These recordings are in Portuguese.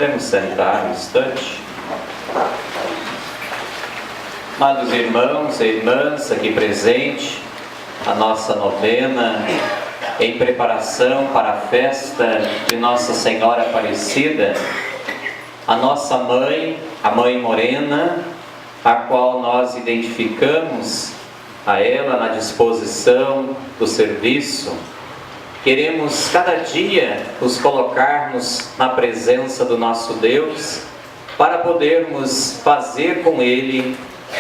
Podemos sentar um instante. Amados irmãos e irmãs aqui presentes, a nossa novena em preparação para a festa de Nossa Senhora Aparecida, a nossa mãe, a Mãe Morena, a qual nós identificamos a ela na disposição do serviço. Queremos cada dia nos colocarmos na presença do nosso Deus para podermos fazer com Ele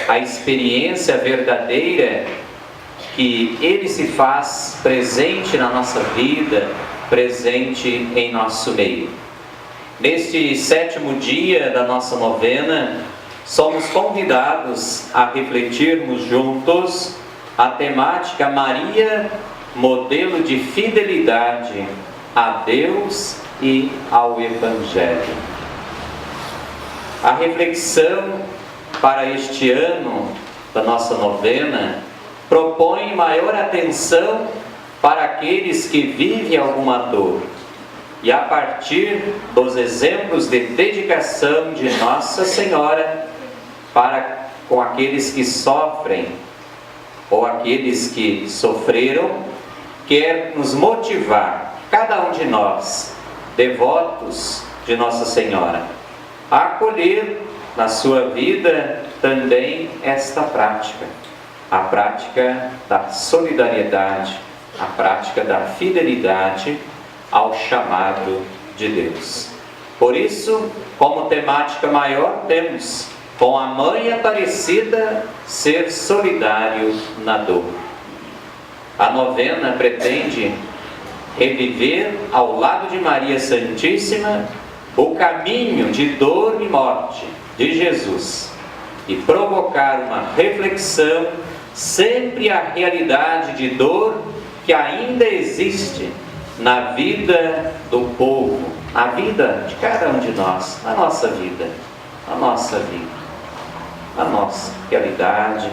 a experiência verdadeira que Ele se faz presente na nossa vida, presente em nosso meio. Neste 7º dia da nossa novena, somos convidados a refletirmos juntos a temática Maria, modelo de fidelidade a Deus e ao Evangelho. A reflexão para este ano da nossa novena propõe maior atenção para aqueles que vivem alguma dor e, a partir dos exemplos de dedicação de Nossa Senhora para com aqueles que sofrem ou aqueles que sofreram, quer nos motivar, cada um de nós, devotos de Nossa Senhora, a acolher na sua vida também esta prática, a prática da solidariedade, a prática da fidelidade ao chamado de Deus. Por isso, como temática maior, temos com a Mãe Aparecida ser solidário na dor. A novena pretende reviver ao lado de Maria Santíssima o caminho de dor e morte de Jesus e provocar uma reflexão sempre a realidade de dor que ainda existe na vida do povo, na vida de cada um de nós, na nossa vida, na nossa realidade,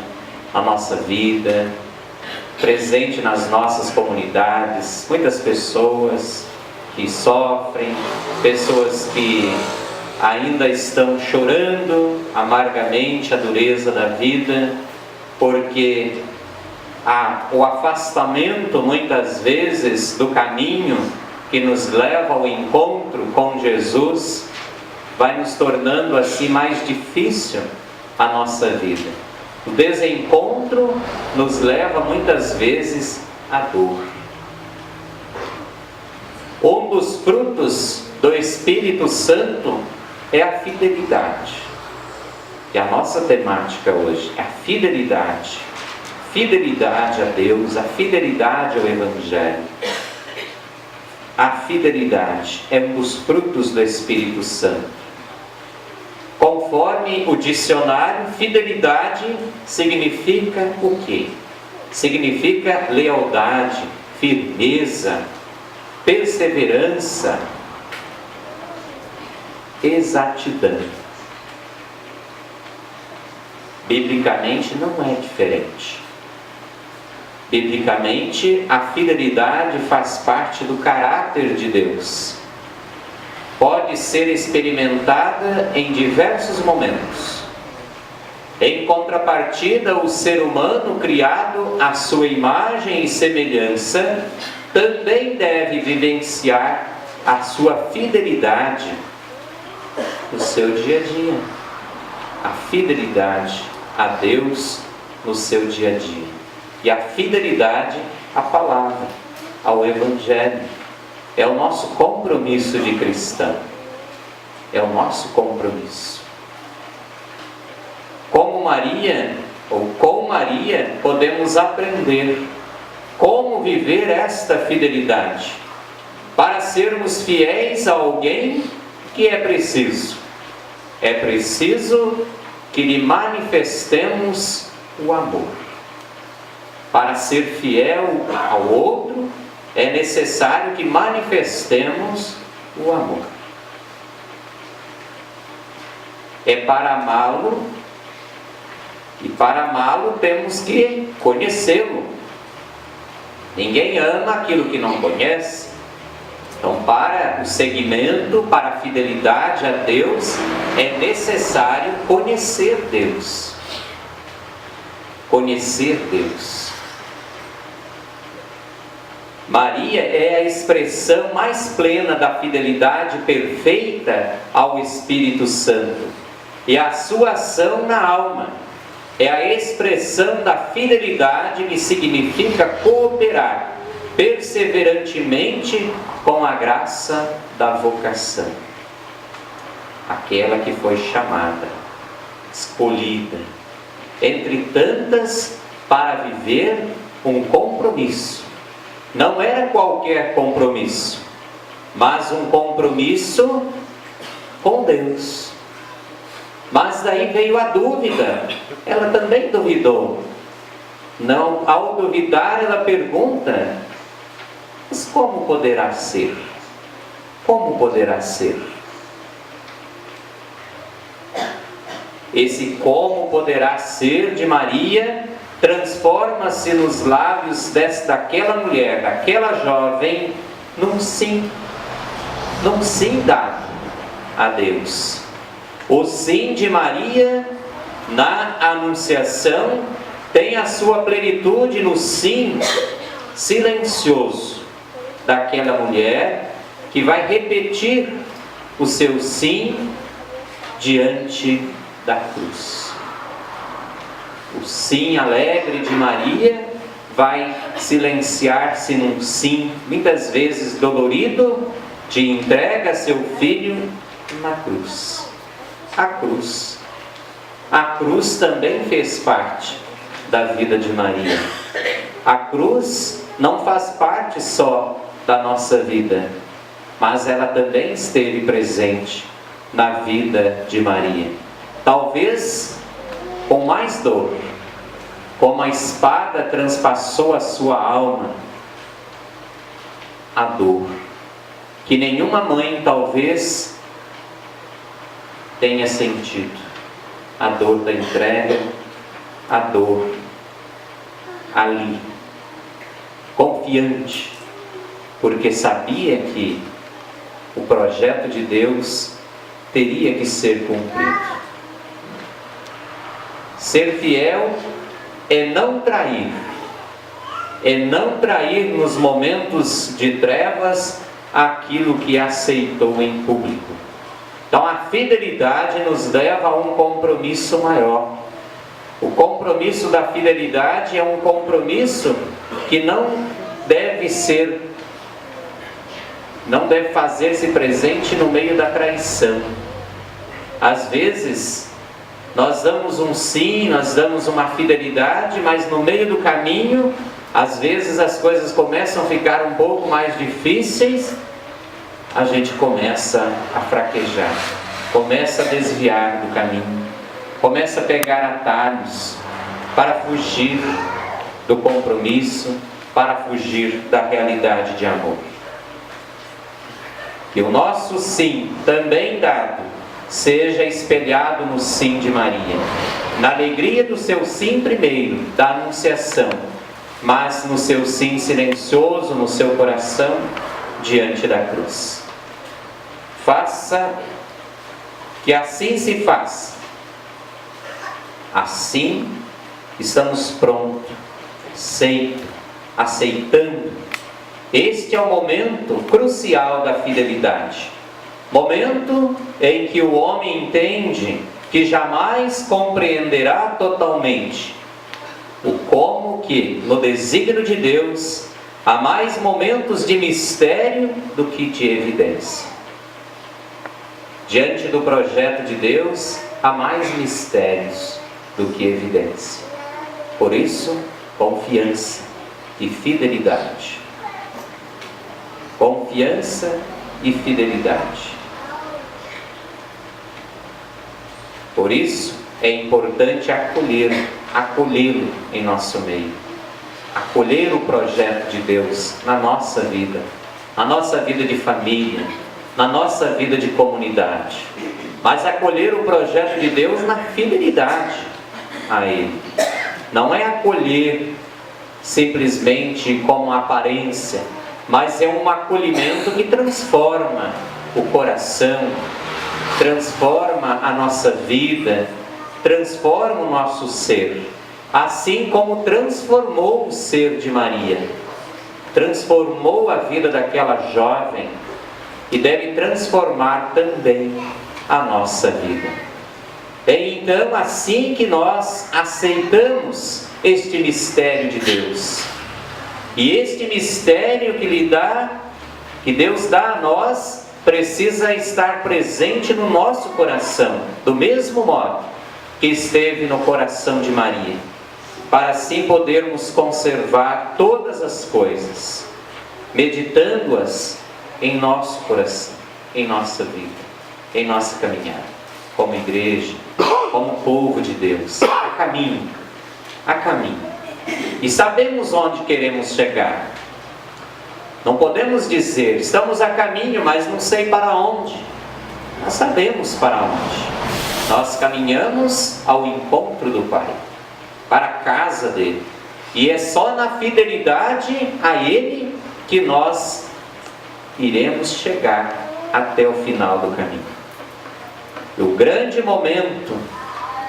na nossa vida, presente nas nossas comunidades, muitas pessoas que sofrem, pessoas que ainda estão chorando amargamente a dureza da vida, porque o afastamento muitas vezes do caminho que nos leva ao encontro com Jesus vai nos tornando assim mais difícil a nossa vida. O desencontro nos leva muitas vezes à dor. Um dos frutos do Espírito Santo é a fidelidade. E a nossa temática hoje é a fidelidade. Fidelidade a Deus, a fidelidade ao Evangelho. A fidelidade é um dos frutos do Espírito Santo. Conforme o dicionário, fidelidade significa o quê? Significa lealdade, firmeza, perseverança, exatidão. Biblicamente não é diferente. Biblicamente, a fidelidade faz parte do caráter de Deus. Pode ser experimentada em diversos momentos. Em contrapartida, o ser humano criado à sua imagem e semelhança também deve vivenciar a sua fidelidade no seu dia a dia. A fidelidade a Deus no seu dia a dia. E a fidelidade à palavra, ao Evangelho. É o nosso compromisso de cristão. É o nosso compromisso. Como Maria, ou com Maria, podemos aprender como viver esta fidelidade. Para sermos fiéis a alguém, que é preciso? É preciso que lhe manifestemos o amor. Para ser fiel ao outro, é necessário que manifestemos o amor. É para amá-lo, e para amá-lo temos que conhecê-lo. Ninguém ama aquilo que não conhece. Então, para o seguimento, para a fidelidade a Deus, é necessário conhecer Deus. Conhecer Deus. Maria é a expressão mais plena da fidelidade perfeita ao Espírito Santo. E a sua ação na alma é a expressão da fidelidade, que significa cooperar perseverantemente com a graça da vocação. Aquela que foi chamada, escolhida, entre tantas, para viver um compromisso. Não era qualquer compromisso, mas um compromisso com Deus. Mas daí veio a dúvida, ela também duvidou. Não, ao duvidar, ela pergunta: mas como poderá ser? Como poderá ser? Esse como poderá ser de Maria transforma-se nos lábios daquela mulher, daquela jovem, num sim dado a Deus. O sim de Maria na anunciação tem a sua plenitude no sim silencioso daquela mulher, que vai repetir o seu sim diante da cruz. O sim alegre de Maria vai silenciar-se num sim, muitas vezes dolorido, de entrega a seu filho na cruz. A cruz. A cruz também fez parte da vida de Maria. A cruz não faz parte só da nossa vida, mas ela também esteve presente na vida de Maria. Talvez com mais dor, como a espada transpassou a sua alma, a dor, que nenhuma mãe talvez tenha sentido. A dor da entrega, a dor ali, confiante, porque sabia que o projeto de Deus teria que ser cumprido. Ser fiel é não trair nos momentos de trevas aquilo que aceitou em público. Então a fidelidade nos leva a um compromisso maior. O compromisso da fidelidade é um compromisso que não deve fazer-se presente no meio da traição. Às vezes nós damos um sim, nós damos uma fidelidade, mas no meio do caminho, às vezes as coisas começam a ficar um pouco mais difíceis, a gente começa a fraquejar, começa a desviar do caminho, começa a pegar atalhos para fugir do compromisso, para fugir da realidade de amor. Que o nosso sim, também dado, seja espelhado no sim de Maria, na alegria do seu sim primeiro, da anunciação, mas no seu sim silencioso, no seu coração, diante da cruz. Faça que assim se faça. Assim estamos prontos, aceitando. Este é o momento crucial da fidelidade. Momento em que o homem entende que jamais compreenderá totalmente o como que, no desígnio de Deus, há mais momentos de mistério do que de evidência. Diante do projeto de Deus, há mais mistérios do que evidência. Por isso, confiança e fidelidade. Confiança e fidelidade. Por isso, é importante acolhê-lo em nosso meio. Acolher o projeto de Deus na nossa vida de família, na nossa vida de comunidade. Mas acolher o projeto de Deus na fidelidade a Ele. Não é acolher simplesmente como aparência, mas é um acolhimento que transforma o coração, transforma a nossa vida, transforma o nosso ser, assim como transformou o ser de Maria, transformou a vida daquela jovem e deve transformar também a nossa vida. É então assim que nós aceitamos este mistério de Deus. E este mistério que Deus dá a nós, precisa estar presente no nosso coração, do mesmo modo que esteve no coração de Maria, para assim podermos conservar todas as coisas, meditando-as em nosso coração, em nossa vida, em nossa caminhada, como igreja, como povo de Deus, a caminho. E sabemos onde queremos chegar. Não podemos dizer, estamos a caminho, mas não sei para onde. Nós sabemos para onde. Nós caminhamos ao encontro do Pai, para a casa dele. E é só na fidelidade a Ele que nós iremos chegar até o final do caminho. O grande momento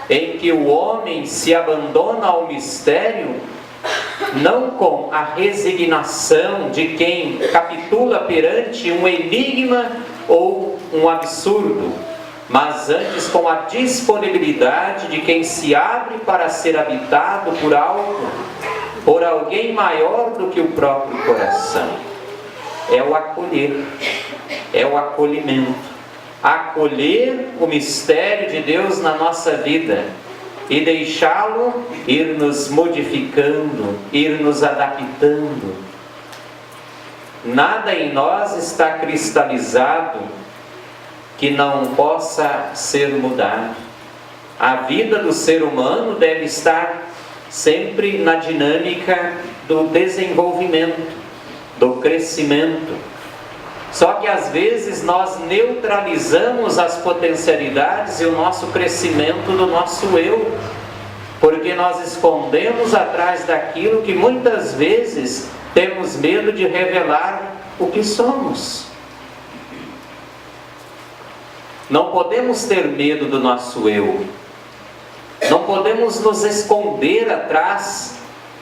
em que o homem se abandona ao mistério, não com a resignação de quem capitula perante um enigma ou um absurdo, mas antes com a disponibilidade de quem se abre para ser habitado por algo, por alguém maior do que o próprio coração. É o acolher, é o acolhimento. Acolher o mistério de Deus na nossa vida e deixá-lo ir nos modificando, ir nos adaptando. Nada em nós está cristalizado que não possa ser mudado. A vida do ser humano deve estar sempre na dinâmica do desenvolvimento, do crescimento. Só que às vezes nós neutralizamos as potencialidades e o nosso crescimento do nosso eu, porque nós escondemos atrás daquilo que muitas vezes temos medo de revelar o que somos. Não podemos ter medo do nosso eu. Não podemos nos esconder atrás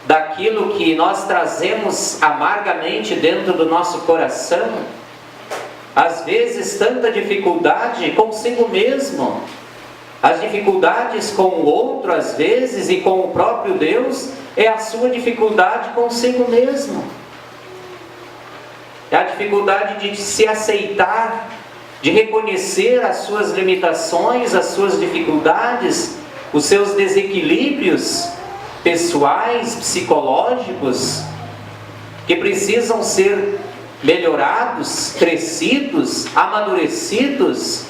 daquilo que nós trazemos amargamente dentro do nosso coração. Às vezes, tanta dificuldade consigo mesmo. As dificuldades com o outro, às vezes, e com o próprio Deus, é a sua dificuldade consigo mesmo. É a dificuldade de se aceitar, de reconhecer as suas limitações, as suas dificuldades, os seus desequilíbrios pessoais, psicológicos, que precisam ser melhorados, crescidos, amadurecidos.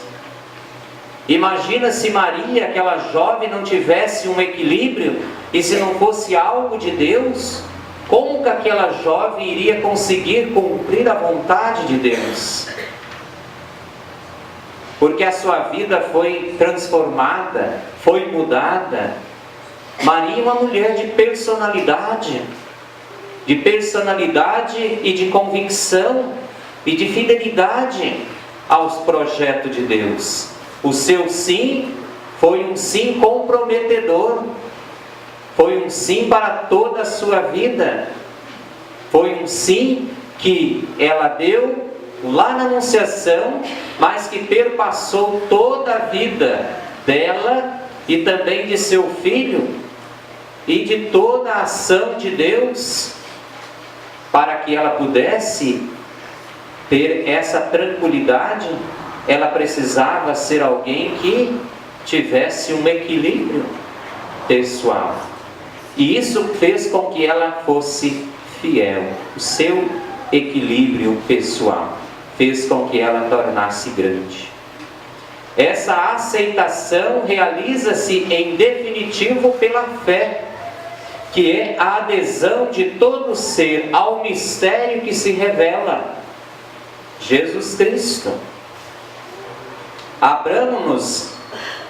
Imagina se Maria, aquela jovem, não tivesse um equilíbrio e se não fosse algo de Deus, como que aquela jovem iria conseguir cumprir a vontade de Deus? Porque a sua vida foi transformada, foi mudada. Maria é uma mulher de personalidade e de convicção e de fidelidade aos projetos de Deus. O seu sim foi um sim comprometedor, foi um sim para toda a sua vida, foi um sim que ela deu lá na Anunciação, mas que perpassou toda a vida dela e também de seu filho e de toda a ação de Deus, para que ela pudesse ter essa tranquilidade. Ela precisava ser alguém que tivesse um equilíbrio pessoal. E isso fez com que ela fosse fiel. O seu equilíbrio pessoal fez com que ela tornasse grande. Essa aceitação realiza-se em definitivo pela fé, que é a adesão de todo ser ao mistério que se revela, Jesus Cristo. Abramos-nos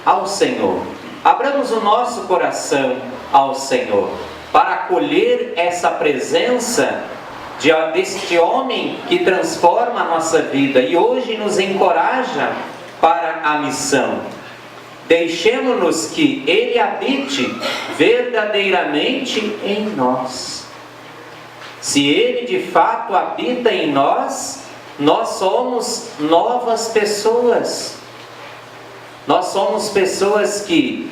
ao Senhor, abramos o nosso coração ao Senhor, para acolher essa presença deste homem que transforma a nossa vida e hoje nos encoraja para a missão. Deixemos-nos que Ele habite verdadeiramente em nós. Se Ele de fato habita em nós, nós somos novas pessoas. Nós somos pessoas que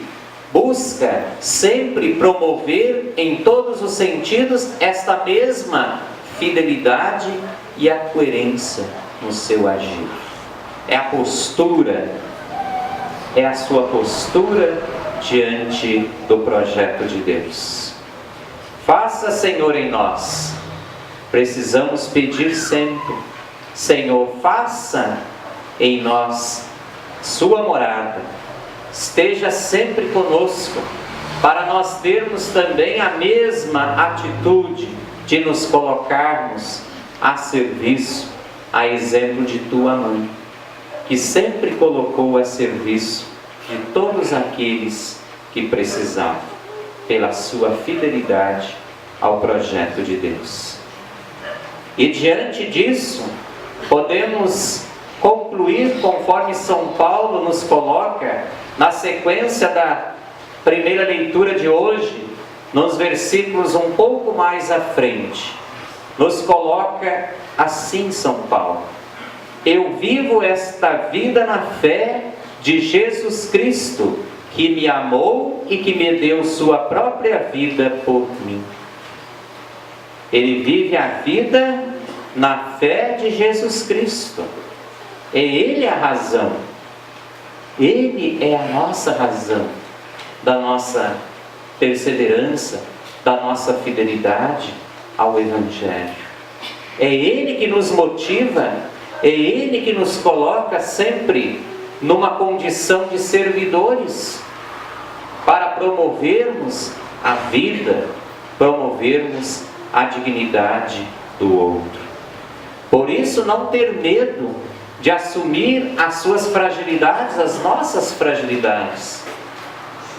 buscam sempre promover em todos os sentidos esta mesma fidelidade e a coerência no seu agir. É a postura, é a sua postura diante do projeto de Deus. Faça, Senhor, em nós. Precisamos pedir sempre: Senhor, faça em nós sua morada. Esteja sempre conosco, para nós termos também a mesma atitude de nos colocarmos a serviço, a exemplo de tua mãe, que sempre colocou a serviço de todos aqueles que precisavam, pela sua fidelidade ao projeto de Deus. E diante disso, podemos concluir conforme São Paulo nos coloca na sequência da primeira leitura de hoje, nos versículos um pouco mais à frente. Nos coloca assim São Paulo: eu vivo esta vida na fé de Jesus Cristo, que me amou e que me deu sua própria vida por mim. Ele vive a vida na fé de Jesus Cristo. É Ele a razão. Ele é a nossa razão da nossa perseverança, da nossa fidelidade ao Evangelho. É Ele que nos motiva, é Ele que nos coloca sempre numa condição de servidores, para promovermos a vida, promovermos a dignidade do outro. Por isso, não ter medo de assumir as suas fragilidades, as nossas fragilidades.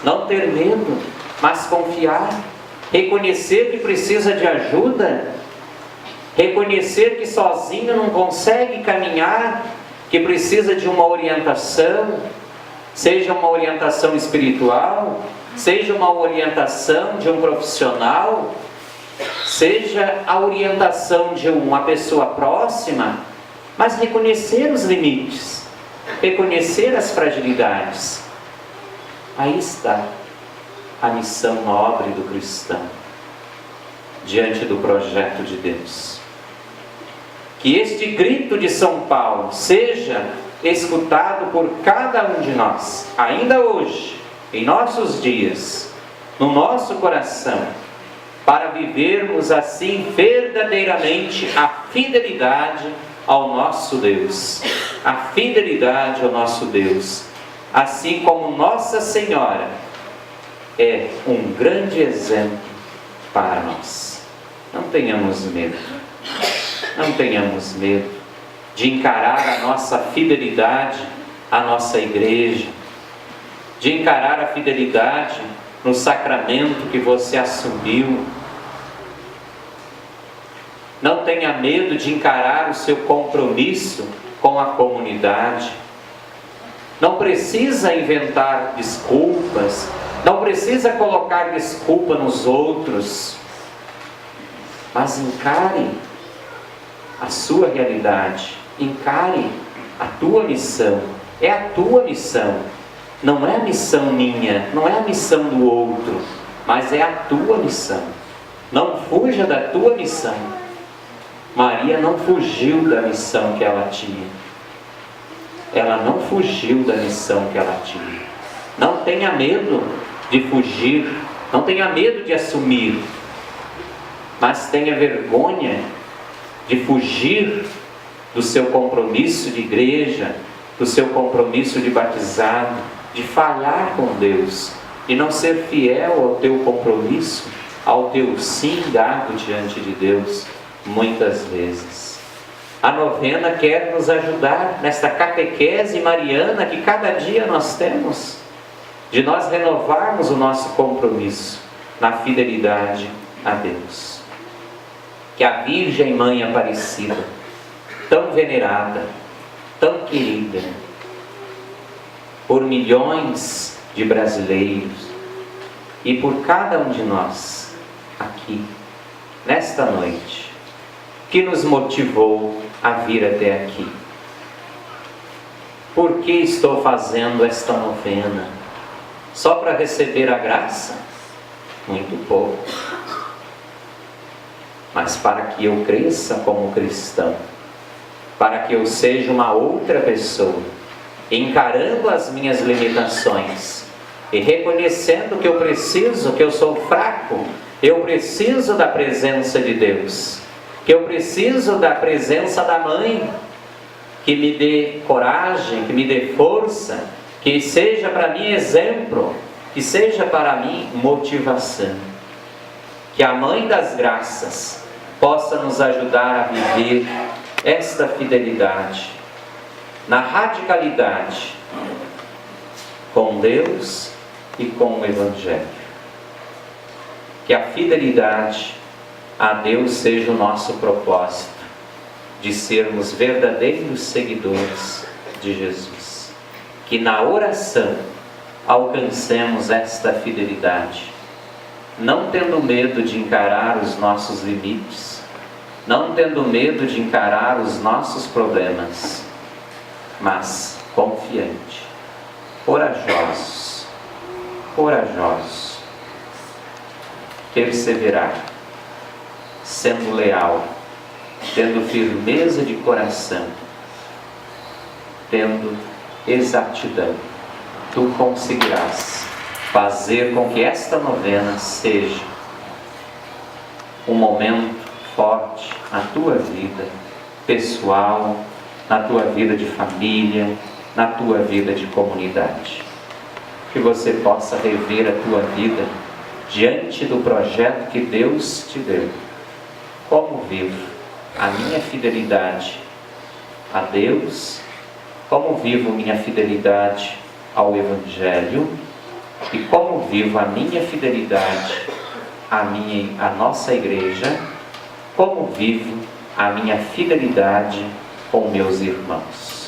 Não ter medo, mas confiar, reconhecer que precisa de ajuda, reconhecer que sozinho não consegue caminhar, que precisa de uma orientação, seja uma orientação espiritual, seja uma orientação de um profissional, seja a orientação de uma pessoa próxima, mas reconhecer os limites, reconhecer as fragilidades. Aí está a missão nobre do cristão, diante do projeto de Deus. Que este grito de São Paulo seja escutado por cada um de nós, ainda hoje, em nossos dias, no nosso coração, para vivermos assim verdadeiramente a fidelidade ao nosso Deus, a fidelidade ao nosso Deus, assim como Nossa Senhora é um grande exemplo para nós. Não tenhamos medo, não tenhamos medo de encarar a nossa fidelidade à nossa igreja, de encarar a fidelidade no sacramento que você assumiu. Não tenha medo de encarar o seu compromisso com a comunidade. Não precisa inventar desculpas, não precisa colocar desculpa nos outros, mas encare a sua realidade, encare a tua missão. É a tua missão, não é a missão minha, não é a missão do outro, mas é a tua missão. Não fuja da tua missão. Maria não fugiu da missão que ela tinha. Ela não fugiu da missão que ela tinha. Não tenha medo de fugir, não tenha medo de assumir, mas tenha vergonha de fugir do seu compromisso de igreja, do seu compromisso de batizado, de falhar com Deus e não ser fiel ao teu compromisso, ao teu sim dado diante de Deus, muitas vezes. A novena quer nos ajudar nesta catequese mariana que cada dia nós temos, de nós renovarmos o nosso compromisso na fidelidade a Deus. que a Virgem Mãe Aparecida, tão venerada, tão querida por milhões de brasileiros e por cada um de nós aqui, nesta noite, que nos motivou a vir até aqui. Por que estou fazendo esta novena? Só para receber a graça? Muito pouco. Mas para que eu cresça como cristão, para que eu seja uma outra pessoa, encarando as minhas limitações e reconhecendo que eu preciso, que eu sou fraco, eu preciso da presença de Deus, que eu preciso da presença da Mãe, que me dê coragem, que me dê força, que seja para mim exemplo, que seja para mim motivação. Que a Mãe das Graças possa nos ajudar a viver esta fidelidade, na radicalidade, com Deus e com o Evangelho. Que a fidelidade a Deus seja o nosso propósito, de sermos verdadeiros seguidores de Jesus. Que na oração alcancemos esta fidelidade, não tendo medo de encarar os nossos limites, não tendo medo de encarar os nossos problemas, mas confiante, corajosos, perseverar, sendo leal, tendo firmeza de coração, tendo exatidão. Tu conseguirás fazer com que esta novena seja um momento forte na tua vida pessoal, na tua vida de família, na tua vida de comunidade. Que você possa rever a tua vida diante do projeto que Deus te deu. Como vivo a minha fidelidade a Deus, como vivo minha fidelidade ao Evangelho e como vivo a minha fidelidade à nossa igreja, como vivo a minha fidelidade com meus irmãos.